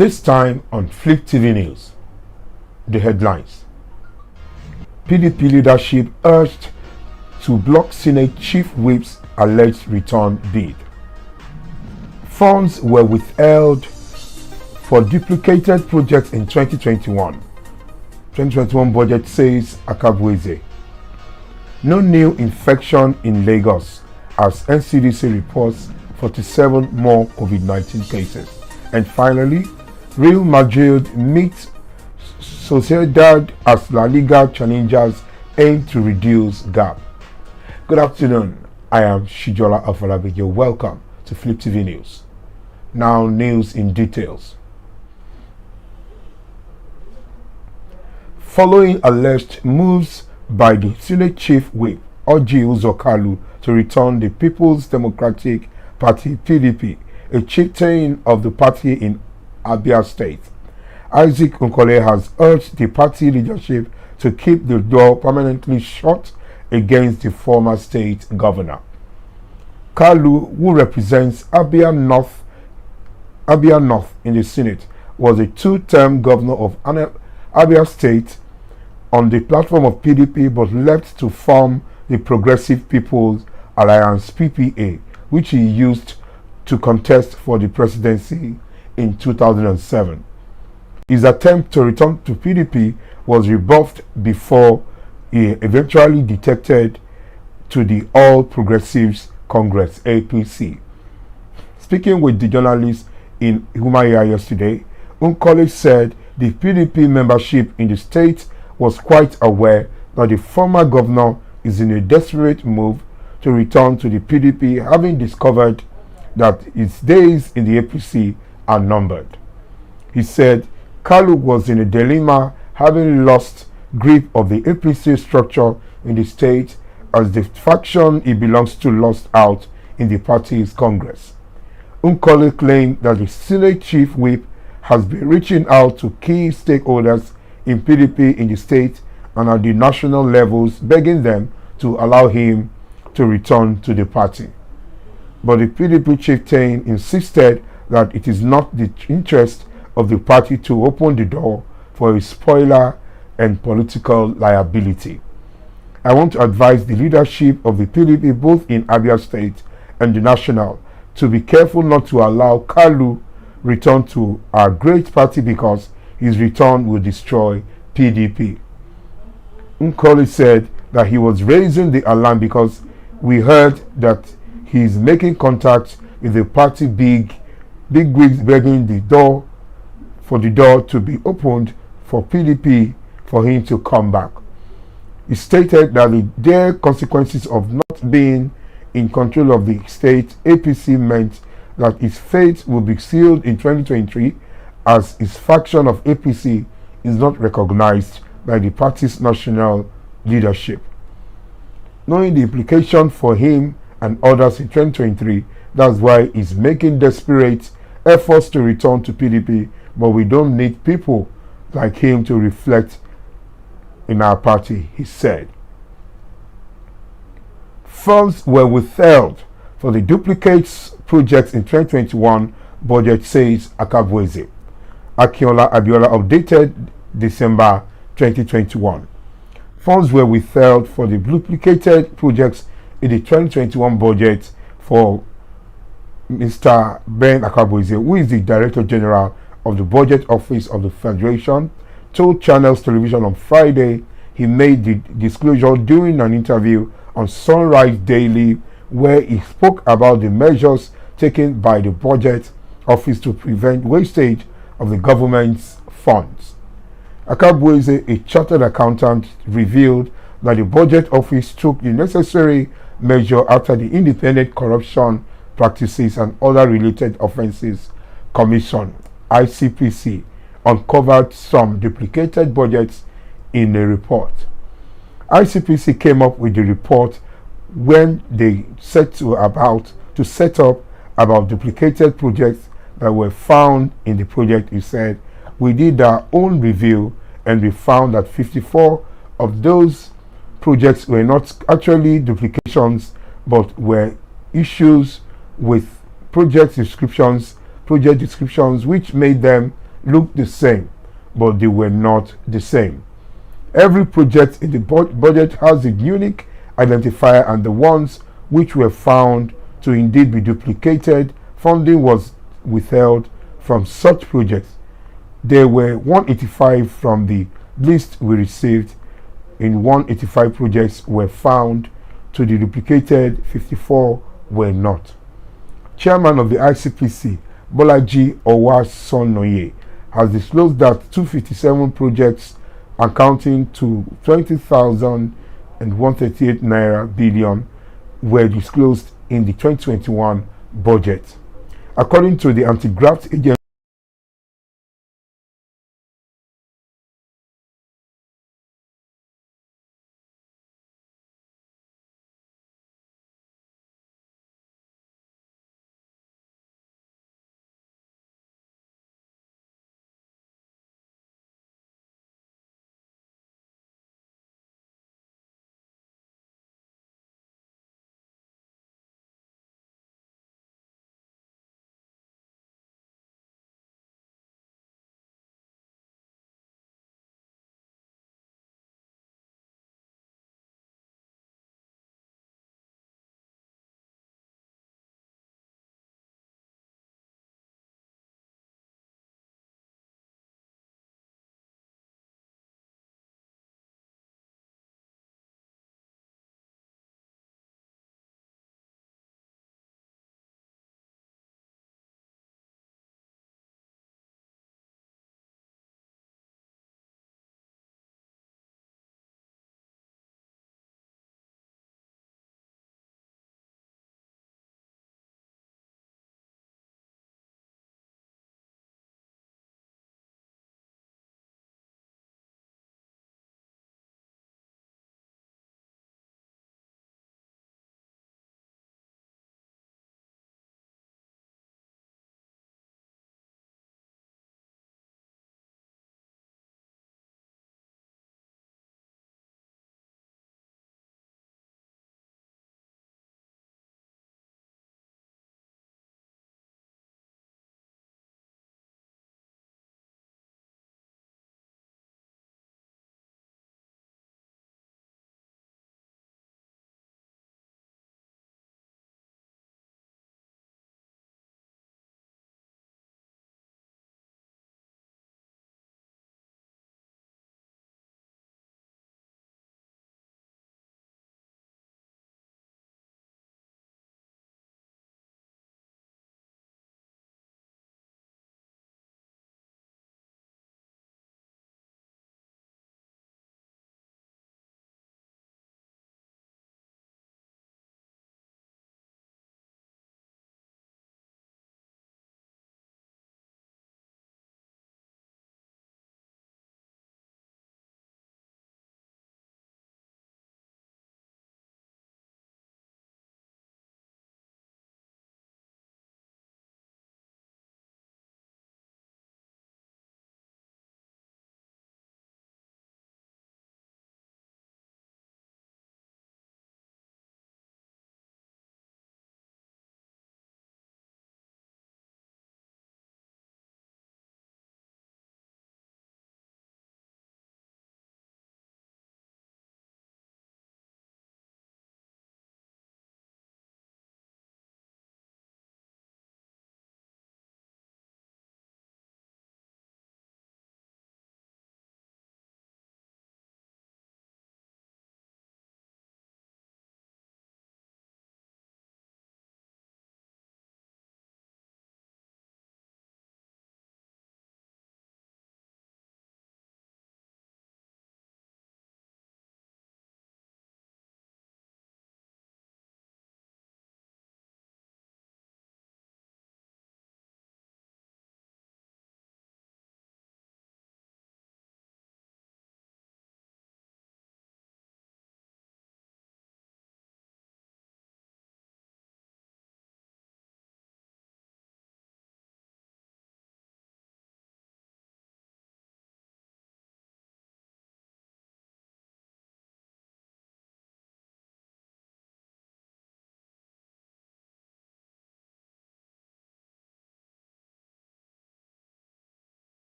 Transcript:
This time on Fliptv News, the headlines. PDP leadership urged to block Senate Chief Whip's alleged return bid. Funds were withheld for duplicated projects in 2021. 2021 budget says Akabweze. No new infection in Lagos as NCDC reports 47 more COVID-19 cases. And finally, Real Madrid meets Sociedad as La Liga challengers aim to reduce gap. Good afternoon, I am Shijola Afolabi. Welcome to Fliptv News. Now news in details. Following alleged moves by the Senate Chief Whip, Orji Uzor to return the People's Democratic Party (PDP), a chieftain of the party in Abia State, Isaac Nkole has urged the party leadership to keep the door permanently shut against the former state governor. Kalu, who represents Abia North in the Senate, was a two-term governor of Abia State on the platform of PDP but left to form the Progressive People's Alliance (PPA), which he used to contest for the presidency in 2007. His attempt to return to PDP was rebuffed before he eventually defected to the All Progressives Congress (APC). Speaking with the journalists in Umuahia yesterday, Nkole said the PDP membership in the state was quite aware that the former governor is in a desperate move to return to the PDP, having discovered that his days in the APC are numbered. He said Kalu was in a dilemma, having lost grip of the APC structure in the state as the faction he belongs to lost out in the party's Congress. Nkole claimed that the Senate Chief Whip has been reaching out to key stakeholders in PDP in the state and at the national levels, begging them to allow him to return to the party. But the PDP chieftain insisted that it is not the interest of the party to open the door for a spoiler and political liability. I want to advise the leadership of the PDP both in Abia State and the national to be careful not to allow Kalu return to our great party because his return will destroy PDP. Nkole said that he was raising the alarm because we heard that he is making contact with the party big wigs, begging the door to be opened for PDP for him to come back. He stated that the dire consequences of not being in control of the state APC meant that his fate will be sealed in 2023 as his faction of APC is not recognized by the party's national leadership. Knowing the implication for him and others in 2023, that's why he's making desperate efforts to return to PDP, but we don't need people like him to reflect in our party, he said. Funds were withheld for the duplicates projects in 2021 budget, says Akabweze. Akinola Abiola updated December 2021. Funds were withheld for the duplicated projects in the 2021 budget for Mr. Ben Akabweze, who is the Director General of the Budget Office of the Federation, told Channels Television on Friday he made the disclosure during an interview on Sunrise Daily, where he spoke about the measures taken by the Budget Office to prevent wastage of the government's funds. Akabweze, a chartered accountant, revealed that the Budget Office took the necessary measure after the Independent Corruption Practices and Other Related Offences Commission (ICPC) uncovered some duplicated budgets in a report. ICPC came up with the report when they set up about duplicated projects that were found in the project. He said, we did our own review and we found that 54 of those projects were not actually duplications but were issues with project descriptions which made them looked the same, but they were not the same. Every project in the budget has a unique identifier, and the ones which were found to indeed be duplicated, funding was withheld from such projects. There were 185 from the list we received. In 185 projects were found to be duplicated, 54 were not. Chairman of the ICPC, Bolaji Owasonoye, has disclosed that 257 projects accounting to 20,138 naira billion were disclosed in the 2021 budget. According to the anti-graft agency,